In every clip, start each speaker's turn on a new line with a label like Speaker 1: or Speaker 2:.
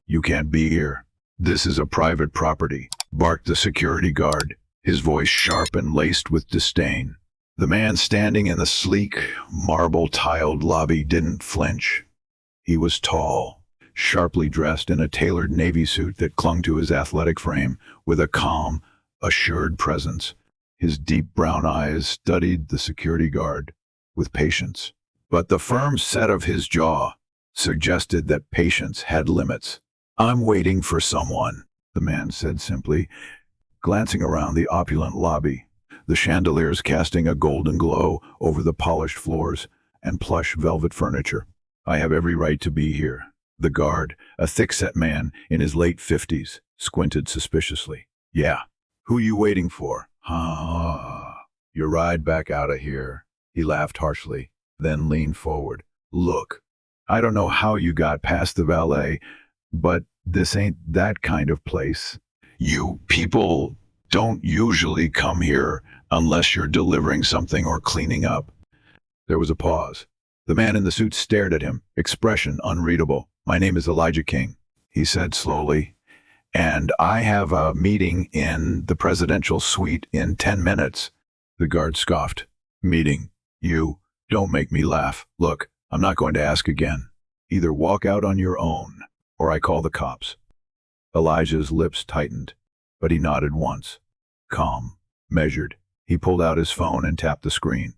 Speaker 1: You can't be here. This is a private property, barked the security guard, his voice sharp and laced with disdain. The man standing in the sleek, marble-tiled lobby didn't flinch. He was tall, sharply dressed in a tailored navy suit that clung to his athletic frame with a calm, assured presence. His deep brown eyes studied the security guard with patience. But the firm set of his jaw suggested that patience had limits. "I'm waiting for someone," the man said simply, glancing around the opulent lobby, the chandeliers casting a golden glow over the polished floors and plush velvet furniture. "I have every right to be here." The guard, a thick-set man in his late 50s, squinted suspiciously. "Yeah, who you waiting for?" "Your ride back out of here." He laughed harshly, then leaned forward. "Look, I don't know how you got past the valet, but this ain't that kind of place. You people don't usually come here unless you're delivering something or cleaning up." There was a pause. The man in the suit stared at him, expression unreadable. "My name is Elijah King," he said slowly, "and I have a meeting in the presidential suite in 10 minutes. The guard scoffed. "Meeting? You? Don't make me laugh. Look, I'm not going to ask again. Either walk out on your own, or I call the cops." Elijah's lips tightened, but he nodded once. Calm, measured. He pulled out his phone and tapped the screen.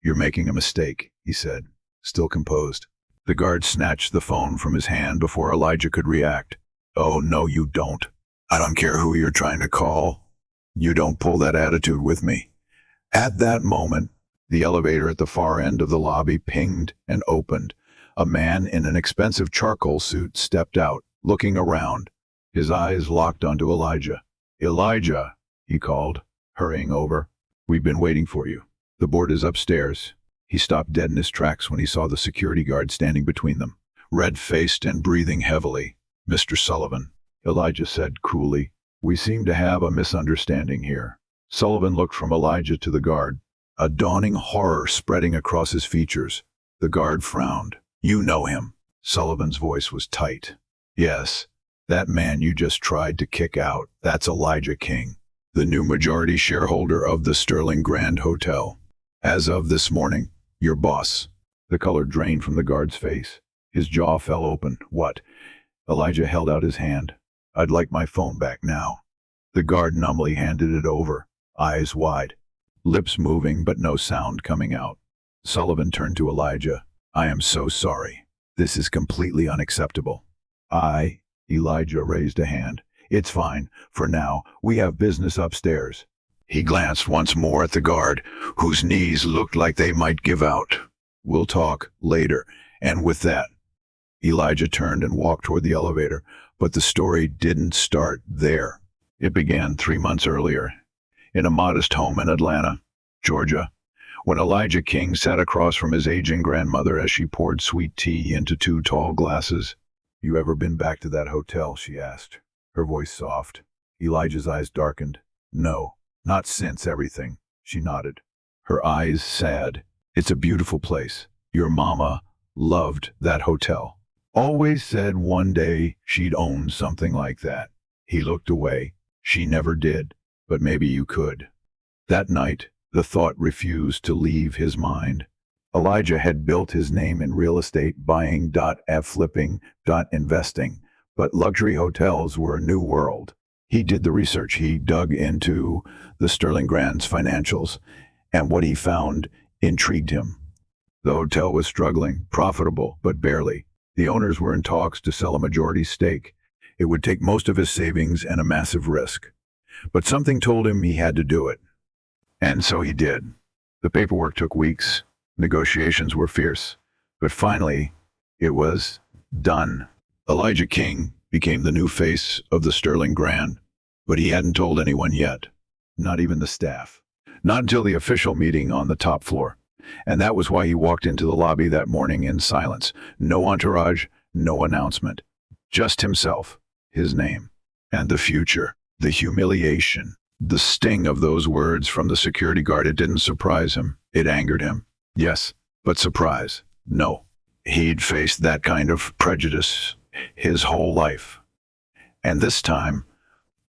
Speaker 1: "You're making a mistake," he said, still composed. The guard snatched the phone from his hand before Elijah could react. "Oh, no, you don't. I don't care who you're trying to call. You don't pull that attitude with me." At that moment, the elevator at the far end of the lobby pinged and opened. A man in an expensive charcoal suit stepped out, looking around. His eyes locked onto Elijah. "Elijah," he called, hurrying over. "We've been waiting for you. The board is upstairs." He stopped dead in his tracks when he saw the security guard standing between them, red-faced and breathing heavily. "Mr. Sullivan," Elijah said coolly, "we seem to have a misunderstanding here." Sullivan looked from Elijah to the guard, a dawning horror spreading across his features. The guard frowned. "You know him." Sullivan's voice was tight. "Yes, that man you just tried to kick out, that's Elijah King, the new majority shareholder of the Sterling Grand Hotel. As of this morning, your boss." The color drained from the guard's face. His jaw fell open. "What?" Elijah held out his hand. "I'd like my phone back now." The guard numbly handed it over, eyes wide, lips moving but no sound coming out. Sullivan turned to Elijah. "I am so sorry. This is completely unacceptable." Elijah raised a hand. "It's fine. For now, we have business upstairs." He glanced once more at the guard, whose knees looked like they might give out. "We'll talk later." And with that, Elijah turned and walked toward the elevator. But the story didn't start there. It began 3 months earlier, in a modest home in Atlanta, Georgia, when Elijah King sat across from his aging grandmother as she poured sweet tea into 2 tall glasses. "You ever been back to that hotel?" she asked, her voice soft. Elijah's eyes darkened. "No, not since everything." She nodded, her eyes sad. "It's a beautiful place. Your mama loved that hotel. Always said one day she'd own something like that." He looked away. "She never did, but maybe you could." That night, the thought refused to leave his mind. Elijah had built his name in real estate, buying, flipping, investing, but luxury hotels were a new world. He did the research. He dug into the Sterling Grand's financials, and what he found intrigued him. The hotel was struggling, profitable, but barely. The owners were in talks to sell a majority stake. It would take most of his savings and a massive risk. But something told him he had to do it. And so he did. The paperwork took weeks. Negotiations were fierce. But finally, it was done. Elijah King became the new face of the Sterling Grand. But he hadn't told anyone yet. Not even the staff. Not until the official meeting on the top floor. And that was why he walked into the lobby that morning in silence. No entourage, no announcement. Just himself, his name, and the future. The humiliation, the sting of those words from the security guard. It didn't surprise him. It angered him. Yes, but surprise, no. He'd faced that kind of prejudice his whole life. And this time,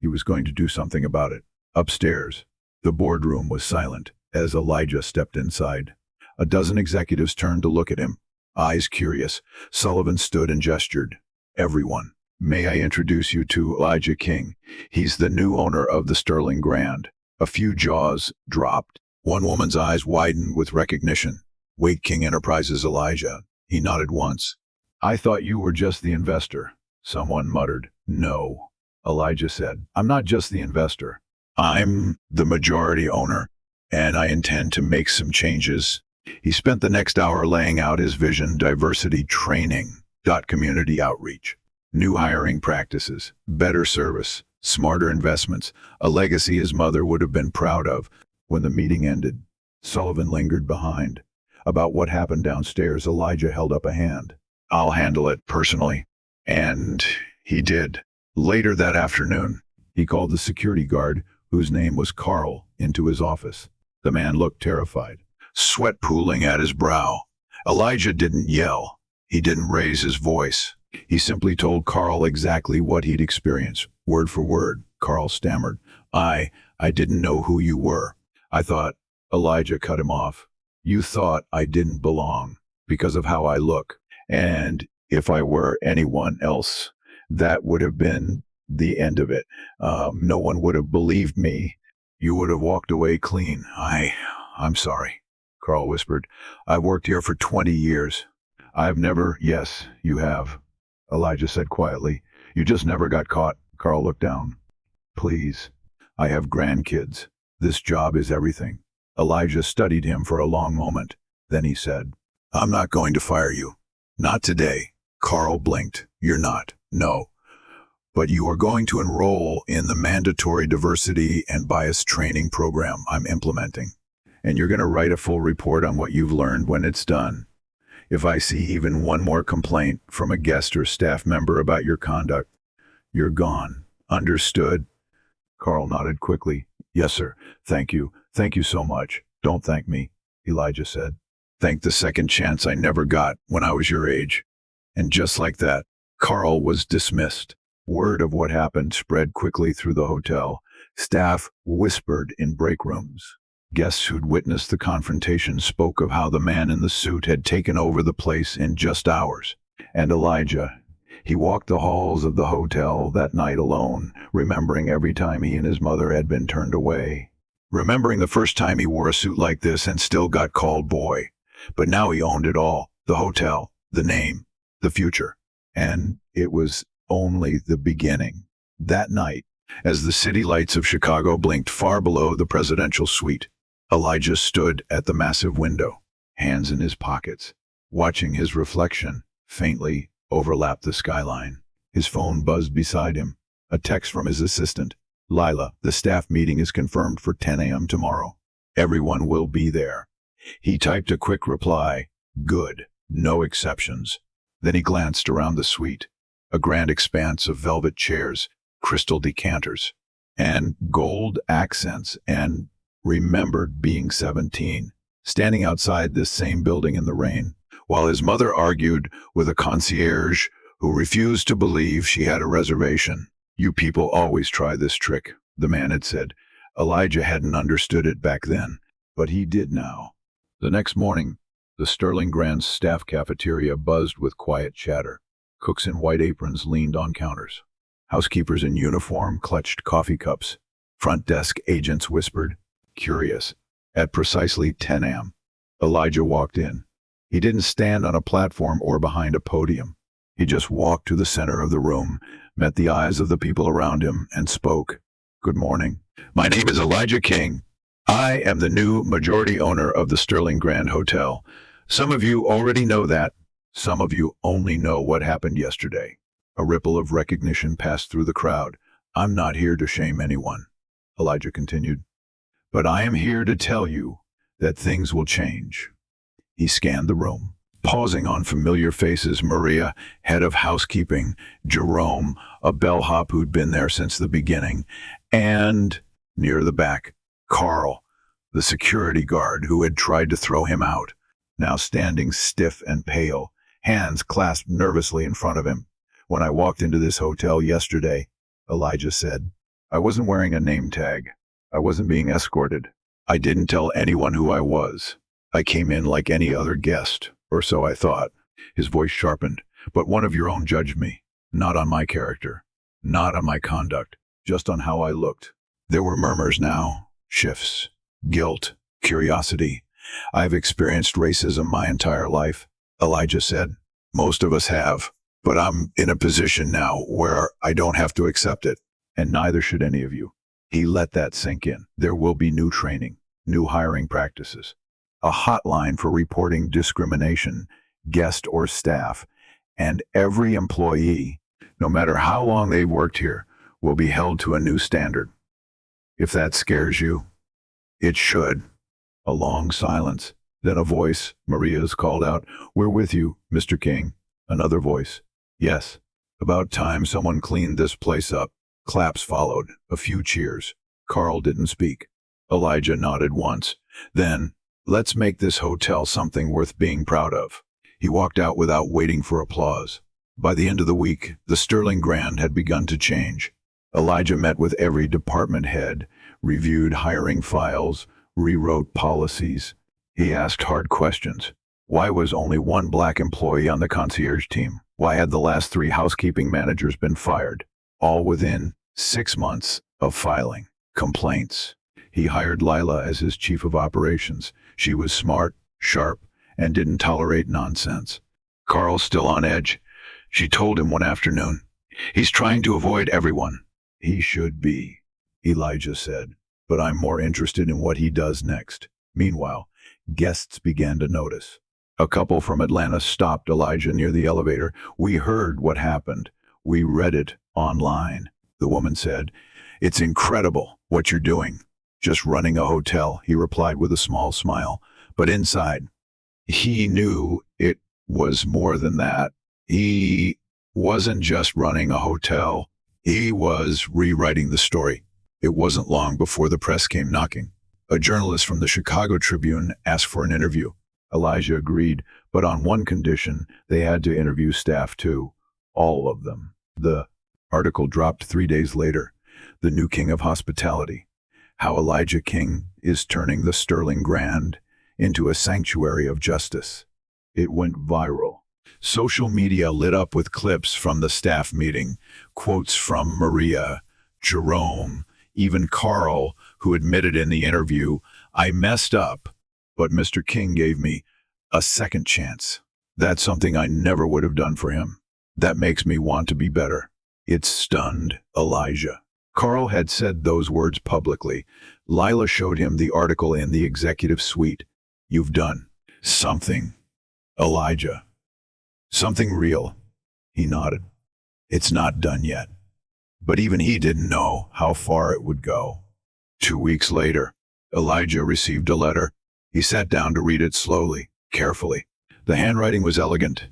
Speaker 1: he was going to do something about it. Upstairs, the boardroom was silent as Elijah stepped inside. A dozen executives turned to look at him, eyes curious. Sullivan stood and gestured. Everyone, may I introduce you to Elijah King? He's the new owner of the Sterling Grand. A few jaws dropped. One woman's eyes widened with recognition. Wait, King Enterprises, Elijah. He nodded once. I thought you were just the investor. Someone muttered. No, Elijah said. I'm not just the investor. I'm the majority owner, and I intend to make some changes. He spent the next hour laying out his vision: diversity training, community outreach, new hiring practices, better service, smarter investments, a legacy his mother would have been proud of. When the meeting ended, Sullivan lingered behind. About what happened downstairs, Elijah held up a hand. I'll handle it personally. And he did. Later that afternoon, he called the security guard, whose name was Carl, into his office. The man looked terrified, sweat pooling at his brow. Elijah didn't yell. He didn't raise his voice. He simply told Carl exactly what he'd experienced, word for word. Carl stammered. I didn't know who you were. I thought. Elijah cut him off. You thought I didn't belong because of how I look. And if I were anyone else, that would have been the end of it. No one would have believed me. You would have walked away clean. I'm sorry, Carl whispered. I've worked here for 20 years. I've never. Yes, you have, Elijah said quietly. You just never got caught. Carl looked down. Please, I have grandkids. This job is everything. Elijah studied him for a long moment. Then he said, I'm not going to fire you. Not today. Carl blinked. You're not. No. But you are going to enroll in the mandatory diversity and bias training program I'm implementing. And you're going to write a full report on what you've learned when it's done. If I see even one more complaint from a guest or staff member about your conduct, you're gone. Understood? Carl nodded quickly. Yes, sir. Thank you. Thank you so much. Don't thank me, Elijah said. Thank the second chance I never got when I was your age. And just like that, Carl was dismissed. Word of what happened spread quickly through the hotel. Staff whispered in break rooms. Guests who'd witnessed the confrontation spoke of how the man in the suit had taken over the place in just hours. And Elijah, he walked the halls of the hotel that night alone, remembering every time he and his mother had been turned away. Remembering the first time he wore a suit like this and still got called boy. But now he owned it all. The hotel, the name, the future. And it was only the beginning. That night, as the city lights of Chicago blinked far below the presidential suite, Elijah stood at the massive window, hands in his pockets, watching his reflection faintly overlap the skyline. His phone buzzed beside him. A text from his assistant. Lila, the staff meeting is confirmed for 10 a.m. tomorrow. Everyone will be there. He typed a quick reply. Good. No exceptions. Then he glanced around the suite. A grand expanse of velvet chairs, crystal decanters, and gold accents, and remembered being 17, standing outside this same building in the rain, while his mother argued with a concierge who refused to believe she had a reservation. You people always try this trick, the man had said. Elijah hadn't understood it back then, but he did now. The next morning, the Sterling Grand's staff cafeteria buzzed with quiet chatter. Cooks in white aprons leaned on counters. Housekeepers in uniform clutched coffee cups. Front desk agents whispered, curious. At precisely 10 a.m., Elijah walked in. He didn't stand on a platform or behind a podium. He just walked to the center of the room, met the eyes of the people around him, and spoke. Good morning. My name is Elijah King. I am the new majority owner of the Sterling Grand Hotel. Some of you already know that. Some of you only know what happened yesterday. A ripple of recognition passed through the crowd. I'm not here to shame anyone, Elijah continued. But I am here to tell you that things will change. He scanned the room, pausing on familiar faces. Maria, head of housekeeping, Jerome, a bellhop who'd been there since the beginning, and, near the back, Carl, the security guard who had tried to throw him out, now standing stiff and pale, hands clasped nervously in front of him. When I walked into this hotel yesterday, Elijah said, I wasn't wearing a name tag. I wasn't being escorted. I didn't tell anyone who I was. I came in like any other guest, or so I thought. His voice sharpened. But one of your own judged me. Not on my character. Not on my conduct. Just on how I looked. There were murmurs now. Shifts. Guilt. Curiosity. I've experienced racism my entire life, Elijah said. Most of us have. But I'm in a position now where I don't have to accept it. And neither should any of you. He let that sink in. There will be new training. New hiring practices. A hotline for reporting discrimination, guest or staff, and every employee, no matter how long they've worked here, will be held to a new standard. If that scares you, it should. A long silence. Then a voice, Maria's, called out, We're with you, Mr. King. Another voice. Yes. About time someone cleaned this place up. Claps followed. A few cheers. Carl didn't speak. Elijah nodded once. Then, let's make this hotel something worth being proud of. He walked out without waiting for applause. By the end of the week, the Sterling Grand had begun to change. Elijah met with every department head, reviewed hiring files, rewrote policies. He asked hard questions. Why was only one black employee on the concierge team? Why had the last 3 housekeeping managers been fired? All within 6 months of filing complaints. He hired Lila as his chief of operations. She was smart, sharp, and didn't tolerate nonsense. Carl, still on edge, she told him one afternoon, He's trying to avoid everyone. He should be, Elijah said, but I'm more interested in what he does next. Meanwhile, guests began to notice. A couple from Atlanta stopped Elijah near the elevator. We heard what happened. We read it online, the woman said. It's incredible what you're doing. Just running a hotel, he replied with a small smile. But inside, he knew it was more than that. He wasn't just running a hotel. He was rewriting the story. It wasn't long before the press came knocking. A journalist from the Chicago Tribune asked for an interview. Elijah agreed, but on one condition: they had to interview staff too. All of them. The article dropped 3 days later. The new king of hospitality. How Elijah King is turning the Sterling Grand into a sanctuary of justice. It went viral. Social media lit up with clips from the staff meeting, quotes from Maria, Jerome, even Carl, who admitted in the interview, I messed up, but Mr. King gave me a second chance. That's something I never would have done for him. That makes me want to be better. It stunned Elijah. Carl had said those words publicly. Lila showed him the article in the executive suite. You've done something, Elijah. Something real. He nodded. It's not done yet. But even he didn't know how far it would go. 2 weeks later, Elijah received a letter. He sat down to read it slowly, carefully. The handwriting was elegant.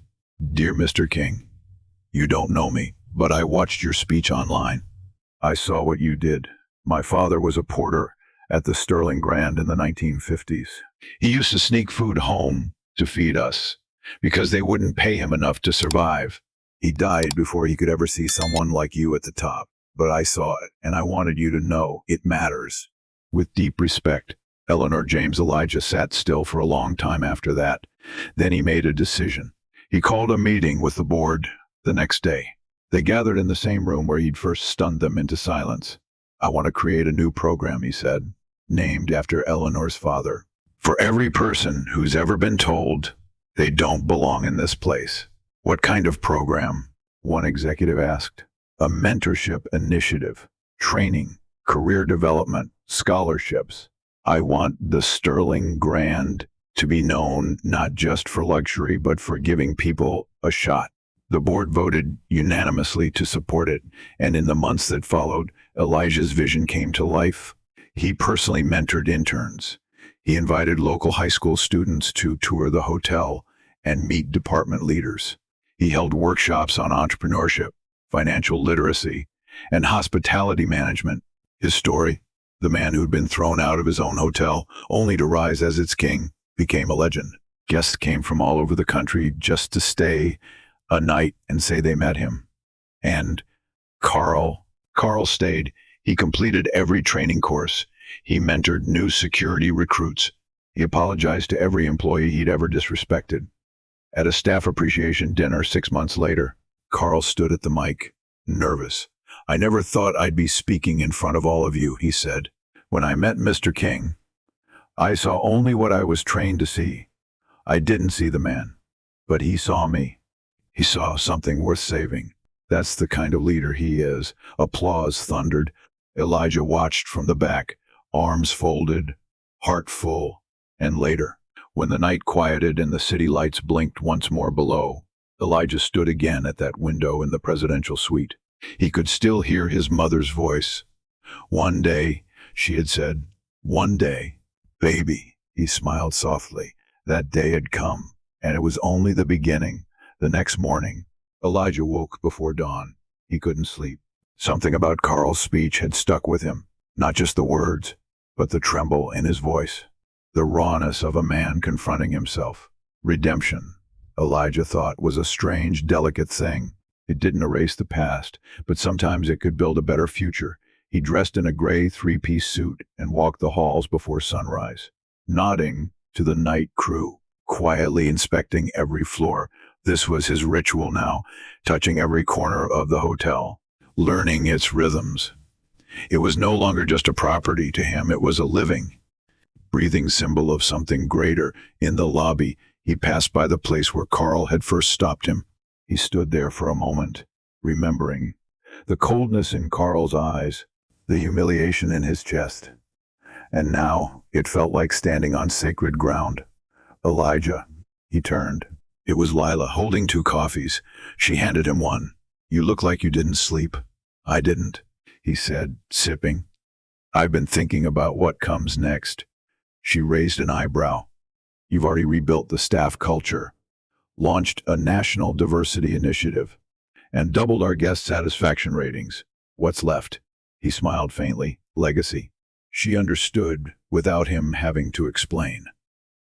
Speaker 1: Dear Mr. King, you don't know me, but I watched your speech online. I saw what you did. My father was a porter at the Sterling Grand in the 1950s. He used to sneak food home to feed us because they wouldn't pay him enough to survive. He died before he could ever see someone like you at the top. But I saw it, and I wanted you to know it matters. With deep respect, Eleanor James. Elijah sat still for a long time after that. Then he made a decision. He called a meeting with the board the next day. They gathered in the same room where he'd first stunned them into silence. I want to create a new program, he said, named after Eleanor's father. For every person who's ever been told they don't belong in this place. What kind of program? One executive asked. A mentorship initiative, training, career development, scholarships. I want the Sterling Grand to be known not just for luxury, but for giving people a shot. The board voted unanimously to support it, and in the months that followed, Elijah's vision came to life. He personally mentored interns. He invited local high school students to tour the hotel and meet department leaders. He held workshops on entrepreneurship, financial literacy, and hospitality management. His story, the man who'd been thrown out of his own hotel only to rise as its king, became a legend. Guests came from all over the country just to stay a night and say they met him. And Carl stayed. He completed every training course. He mentored new security recruits. He apologized to every employee he'd ever disrespected. At a staff appreciation dinner 6 months later, Carl stood at the mic, nervous. "I never thought I'd be speaking in front of all of you," he said. "When I met Mr. King, I saw only what I was trained to see. I didn't see the man, but he saw me. He saw something worth saving. That's the kind of leader he is." Applause thundered. Elijah watched from the back, arms folded, heart full. And later, when the night quieted and the city lights blinked once more below, Elijah stood again at that window in the presidential suite. He could still hear his mother's voice. "One day," she had said, "one day, baby." He smiled softly. That day had come, and it was only the beginning. The next morning, Elijah woke before dawn. He couldn't sleep. Something about Carl's speech had stuck with him, not just the words, but the tremble in his voice, the rawness of a man confronting himself. Redemption, Elijah thought, was a strange, delicate thing. It didn't erase the past, but sometimes it could build a better future. He dressed in a gray three-piece suit and walked the halls before sunrise, nodding to the night crew, quietly inspecting every floor. This was his ritual now, touching every corner of the hotel, learning its rhythms. It was no longer just a property to him, it was a living, breathing symbol of something greater. In the lobby, he passed by the place where Carl had first stopped him. He stood there for a moment, remembering the coldness in Carl's eyes, the humiliation in his chest. And now it felt like standing on sacred ground. "Elijah," he turned. It was Lila, holding 2 coffees. She handed him one. "You look like you didn't sleep." "I didn't," he said, sipping. "I've been thinking about what comes next." She raised an eyebrow. "You've already rebuilt the staff culture, launched a national diversity initiative, and doubled our guest satisfaction ratings. What's left?" He smiled faintly. "Legacy." She understood without him having to explain.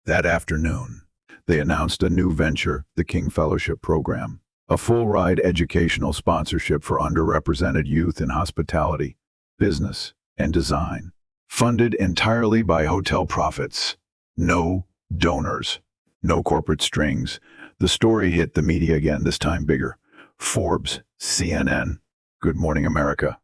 Speaker 1: That afternoon, they announced a new venture, the King Fellowship Program, a full-ride educational sponsorship for underrepresented youth in hospitality, business, and design, funded entirely by hotel profits. No donors, no corporate strings. The story hit the media again, this time bigger. Forbes, CNN, Good Morning America.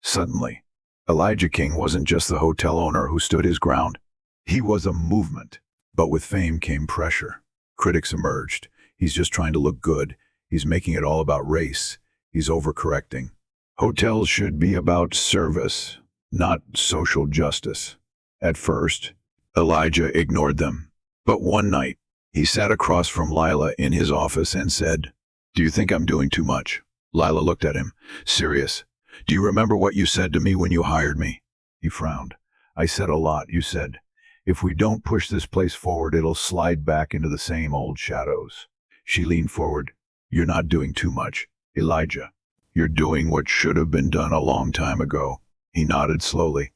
Speaker 1: Suddenly, Elijah King wasn't just the hotel owner who stood his ground. He was a movement. But with fame came pressure. Critics emerged. "He's just trying to look good. He's making it all about race. He's overcorrecting. Hotels should be about service, not social justice." At first, Elijah ignored them. But one night, he sat across from Lila in his office and said, "Do you think I'm doing too much?" Lila looked at him, serious. "Do you remember what you said to me when you hired me?" He frowned. "I said a lot," you said. "If we don't push this place forward, it'll slide back into the same old shadows." She leaned forward. "You're not doing too much, Elijah. You're doing what should have been done a long time ago." He nodded slowly.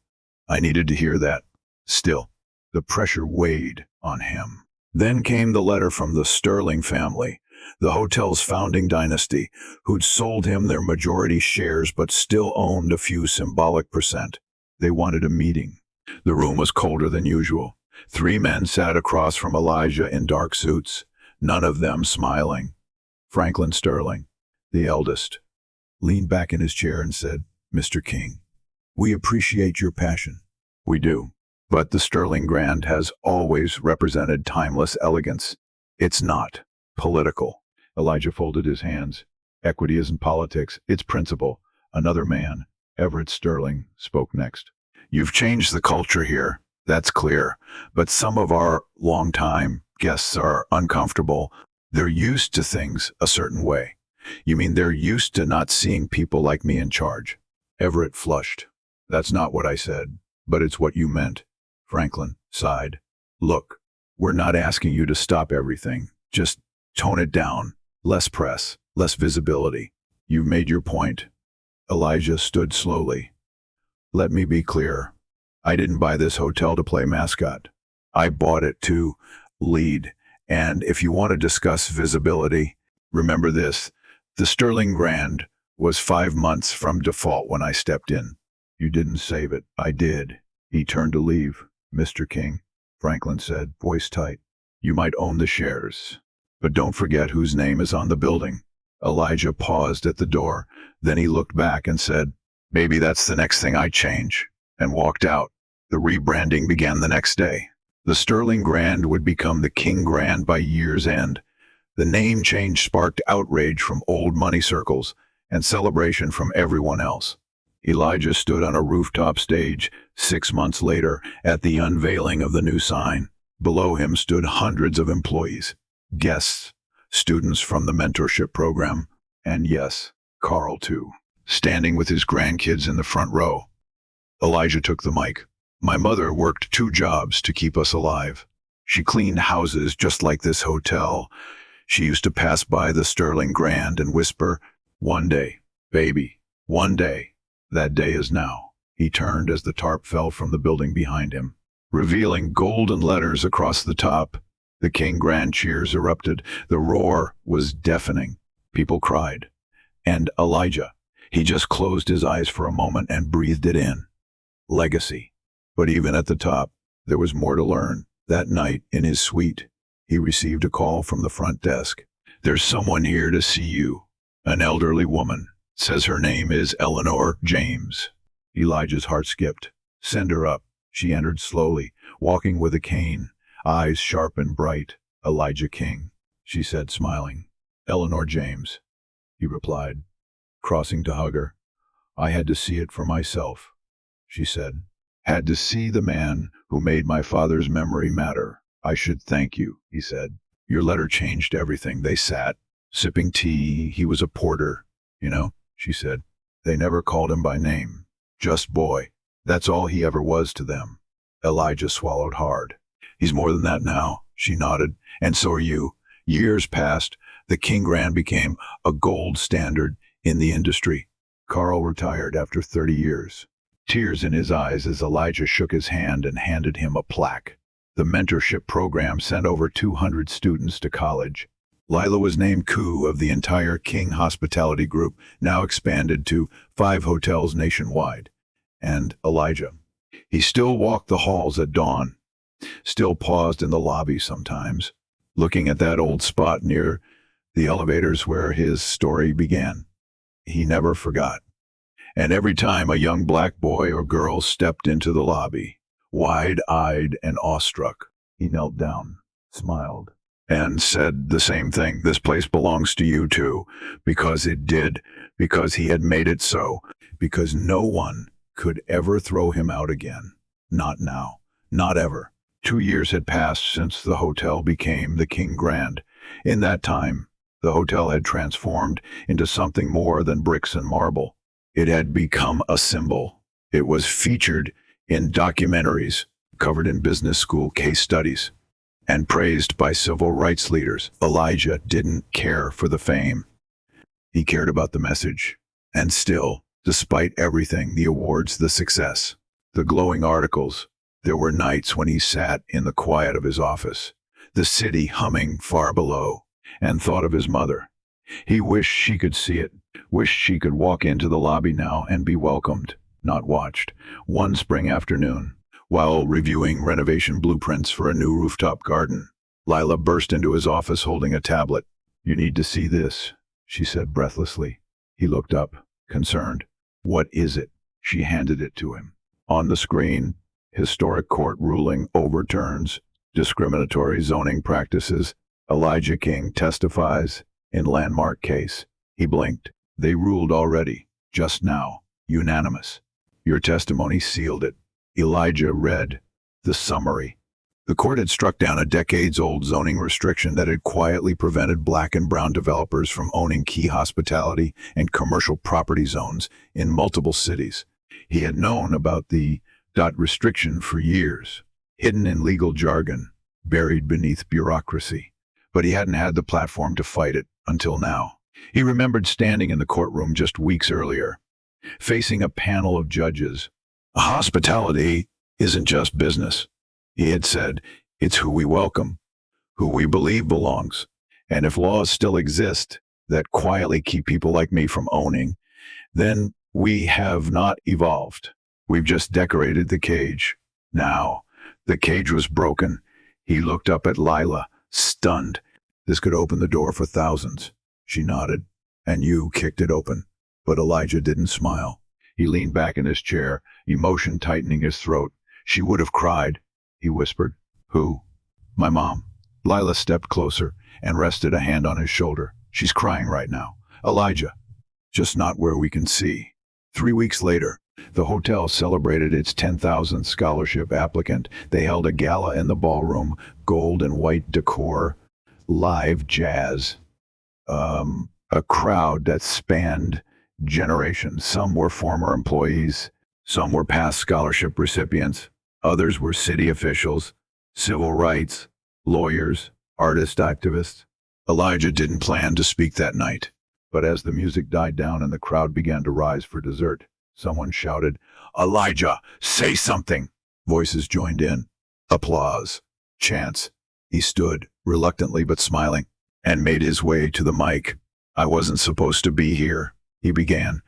Speaker 1: I needed to hear that. Still, the pressure weighed on him. Then came the letter from the Sterling family, the hotel's founding dynasty, who'd sold him their majority shares but still owned a few symbolic percent. They wanted a meeting. The room was colder than usual. 3 men sat across from Elijah in dark suits, none of them smiling. Franklin Sterling, the eldest, leaned back in his chair and said, "Mr. King, we appreciate your passion." "We do. But the Sterling Grand has always represented timeless elegance. It's not political." Elijah folded his hands. "Equity isn't politics, it's principle." Another man, Everett Sterling, spoke next. "You've changed the culture here, that's clear, but some of our longtime guests are uncomfortable. They're used to things a certain way." "You mean they're used to not seeing people like me in charge?" Everett flushed. "That's not what I said, but it's what you meant." Franklin sighed. "Look, we're not asking you to stop everything. Just tone it down. Less press, less visibility. You've made your point." Elijah stood slowly. "Let me be clear. I didn't buy this hotel to play mascot. I bought it to lead. And if you want to discuss visibility, remember this. The Sterling Grand Was 5 months from default when I stepped in. You didn't save it. I did. He turned to leave. Mr. King, Franklin said, voice tight. You might own the shares, but don't forget whose name is on the building. Elijah paused at the door. Then he looked back and said, maybe that's the next thing I change, and walked out. The rebranding began the next day. The Sterling Grand would become the King Grand by year's end. The name change sparked outrage from old money circles and celebration from everyone else. Elijah stood on a rooftop stage 6 months later at the unveiling of the new sign. Below him stood hundreds of employees, guests, students from the mentorship program, and yes, Carl too, standing with his grandkids in the front row. Elijah took the mic. My mother worked 2 jobs to keep us alive. She cleaned houses just like this hotel. She used to pass by the Sterling Grand and whisper, one day, baby, one day. That day is now. He turned as the tarp fell from the building behind him, revealing golden letters across the top. The King Grand cheers erupted. The roar was deafening. People cried. And Elijah, he just closed his eyes for a moment and breathed it in. Legacy. But even at the top, there was more to learn. That night, in his suite, he received a call from the front desk. There's someone here to see you. An elderly woman. Says her name is Eleanor James. Elijah's heart skipped. Send her up. She entered slowly, walking with a cane, eyes sharp and bright. Elijah King, she said, smiling. Eleanor James, he replied, crossing to hug her. I had to see it for myself, she said. Had to see the man who made my father's memory matter. I should thank you, he said. Your letter changed everything. They sat, sipping tea. He was a porter, you know, she said. They never called him by name. Just boy. That's all he ever was to them. Elijah swallowed hard. He's more than that now, she nodded. And so are you. Years passed. The King Grand became a gold standard in the industry. Carl retired after 30 years. Tears in his eyes as Elijah shook his hand and handed him a plaque. The mentorship program sent over 200 students to college. Lila was named coup of the entire King Hospitality Group, now expanded to 5 hotels nationwide. And Elijah. He still walked the halls at dawn, still paused in the lobby sometimes, looking at that old spot near the elevators where his story began. He never forgot. And every time a young black boy or girl stepped into the lobby, wide-eyed and awestruck, he knelt down, smiled, and said the same thing. This place belongs to you too, because it did, because he had made it so, because no one could ever throw him out again. Not now, not ever. 2 years had passed since the hotel became the King Grand. In that time, the hotel had transformed into something more than bricks and marble. It had become a symbol. It was featured in documentaries, covered in business school case studies, and praised by civil rights leaders. Elijah didn't care for the fame. He cared about the message. And still, despite everything, the awards, the success, the glowing articles, there were nights when he sat in the quiet of his office, the city humming far below, and thought of his mother. He wished she could see it, wished she could walk into the lobby now and be welcomed, not watched. One spring afternoon, while reviewing renovation blueprints for a new rooftop garden, Lila burst into his office holding a tablet. You need to see this, she said breathlessly. He looked up, concerned. What is it? She handed it to him. On the screen, historic court ruling overturns discriminatory zoning practices. Elijah King testifies in landmark case. He blinked. They ruled already, just now, unanimous. Your testimony sealed it. Elijah read the summary. The court had struck down a decades-old zoning restriction that had quietly prevented black and brown developers from owning key hospitality and commercial property zones in multiple cities. He had known about the restriction for years, hidden in legal jargon, buried beneath bureaucracy. But he hadn't had the platform to fight it until now. He remembered standing in the courtroom just weeks earlier, facing a panel of judges. Hospitality isn't just business, he had said. It's who we welcome, who we believe belongs. And if laws still exist, that quietly keep people like me from owning, then we have not evolved. We've just decorated the cage. Now, the cage was broken. He looked up at Lila, stunned. This could open the door for thousands. She nodded. And you kicked it open. But Elijah didn't smile. He leaned back in his chair, emotion tightening his throat. She would have cried, he whispered. Who? My mom. Lila stepped closer and rested a hand on his shoulder. She's crying right now. Elijah. Just not where we can see. 3 weeks later, the hotel celebrated its 10,000th scholarship applicant. They held a gala in the ballroom, gold and white decor, live jazz. A crowd that spanned generations. Some were former employees, some were past scholarship recipients, others were city officials, civil rights, lawyers, artist activists. Elijah didn't plan to speak that night, but as the music died down and the crowd began to rise for dessert, someone shouted, Elijah, say something! Voices joined in. Applause. Chants. He stood, reluctantly but smiling, and made his way to the mic. I wasn't supposed to be here, he began.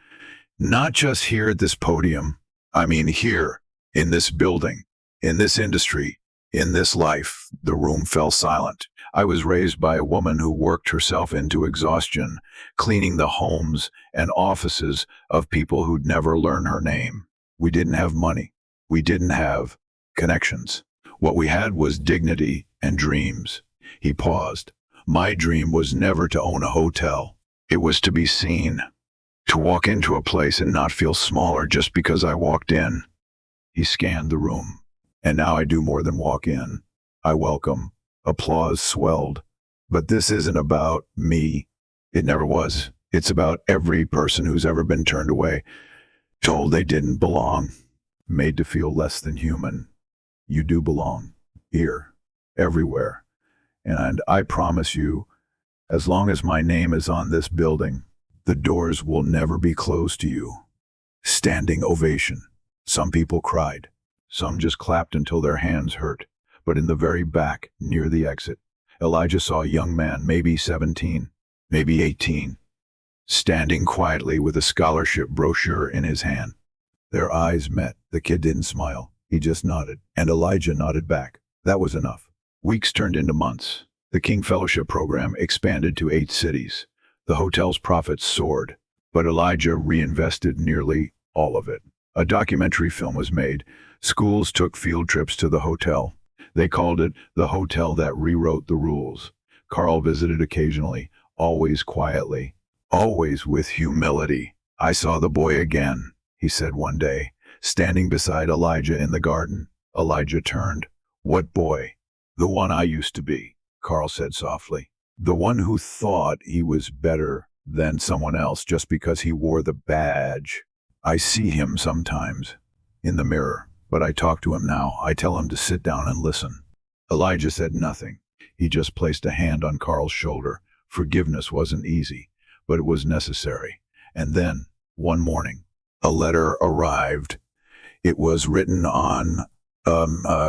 Speaker 1: Not just here at this podium. I mean here, in this building, in this industry, in this life. The room fell silent. I was raised by a woman who worked herself into exhaustion, cleaning the homes and offices of people who'd never learn her name. We didn't have money. We didn't have connections. What we had was dignity and dreams. He paused. My dream was never to own a hotel. It was to be seen, to walk into a place and not feel smaller just because I walked in. He scanned the room. And now I do more than walk in. I welcome. Applause swelled. But this isn't about me. It never was. It's about every person who's ever been turned away, told they didn't belong, made to feel less than human. You do belong. Here. Everywhere. And I promise you, as long as my name is on this building, the doors will never be closed to you. Standing ovation. Some people cried. Some just clapped until their hands hurt. But in the very back, near the exit, Elijah saw a young man, maybe 17, maybe 18, standing quietly with a scholarship brochure in his hand. Their eyes met. The kid didn't smile. He just nodded. And Elijah nodded back. That was enough. Weeks turned into months. The King Fellowship program expanded to 8 cities. The hotel's profits soared, but Elijah reinvested nearly all of it. A documentary film was made. Schools took field trips to the hotel. They called it the hotel that rewrote the rules. Carl visited occasionally, always quietly, always with humility. I saw the boy again, he said one day, standing beside Elijah in the garden. Elijah turned. What boy? The one I used to be, Carl said softly. The one who thought he was better than someone else just because he wore the badge. I see him sometimes in the mirror, but I talk to him now. I tell him to sit down and listen. Elijah said nothing. He just placed a hand on Carl's shoulder. Forgiveness wasn't easy, but it was necessary. And then, one morning, a letter arrived. It was written on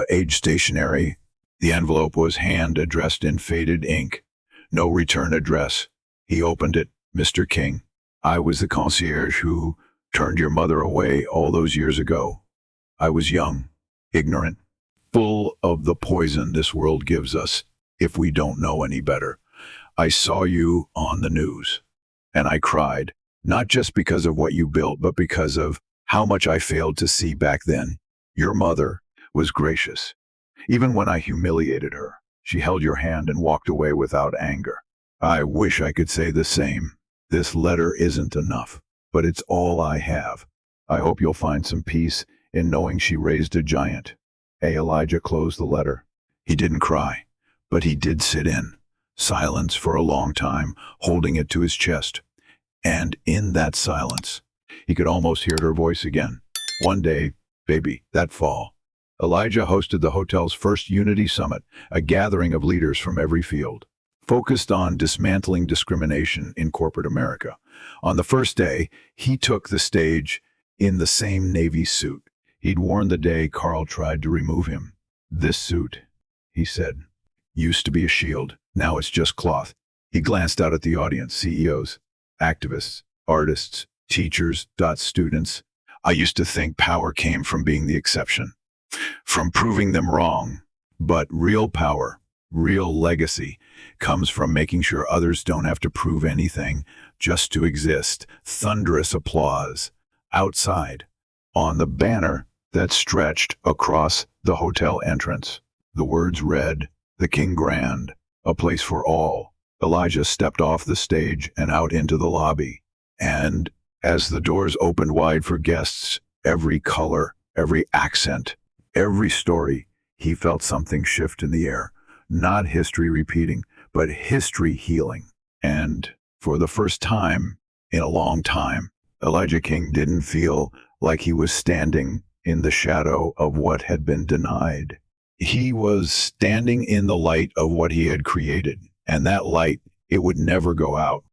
Speaker 1: age stationery. The envelope was hand-addressed in faded ink. No return address. He opened it. Mr. King, I was the concierge who turned your mother away all those years ago. I was young, ignorant, full of the poison this world gives us if we don't know any better. I saw you on the news, and I cried, not just because of what you built, but because of how much I failed to see back then. Your mother was gracious. Even when I humiliated her, she held your hand and walked away without anger. I wish I could say the same. This letter isn't enough, but it's all I have. I hope you'll find some peace in knowing she raised a giant. Elijah closed the letter. He didn't cry, but he did sit in silence for a long time, holding it to his chest. And in that silence, he could almost hear her voice again. One day, baby, that fall, Elijah hosted the hotel's first Unity Summit, a gathering of leaders from every field, focused on dismantling discrimination in corporate America. On the first day, he took the stage in the same Navy suit he'd worn the day Carl tried to remove him. This suit, he said, used to be a shield. Now it's just cloth. He glanced out at the audience, CEOs, activists, artists, teachers, students. I used to think power came from being the exception, from proving them wrong. But real power, real legacy, comes from making sure others don't have to prove anything, just to exist. Thunderous applause. Outside, on the banner that stretched across the hotel entrance, the words read, "The King Grand, a place for all." Elijah stepped off the stage and out into the lobby. And as the doors opened wide for guests, every color, every accent, every story, he felt something shift in the air. Not history repeating, but history healing. And for the first time in a long time, Elijah King didn't feel like he was standing in the shadow of what had been denied. He was standing in the light of what he had created. And that light, it would never go out.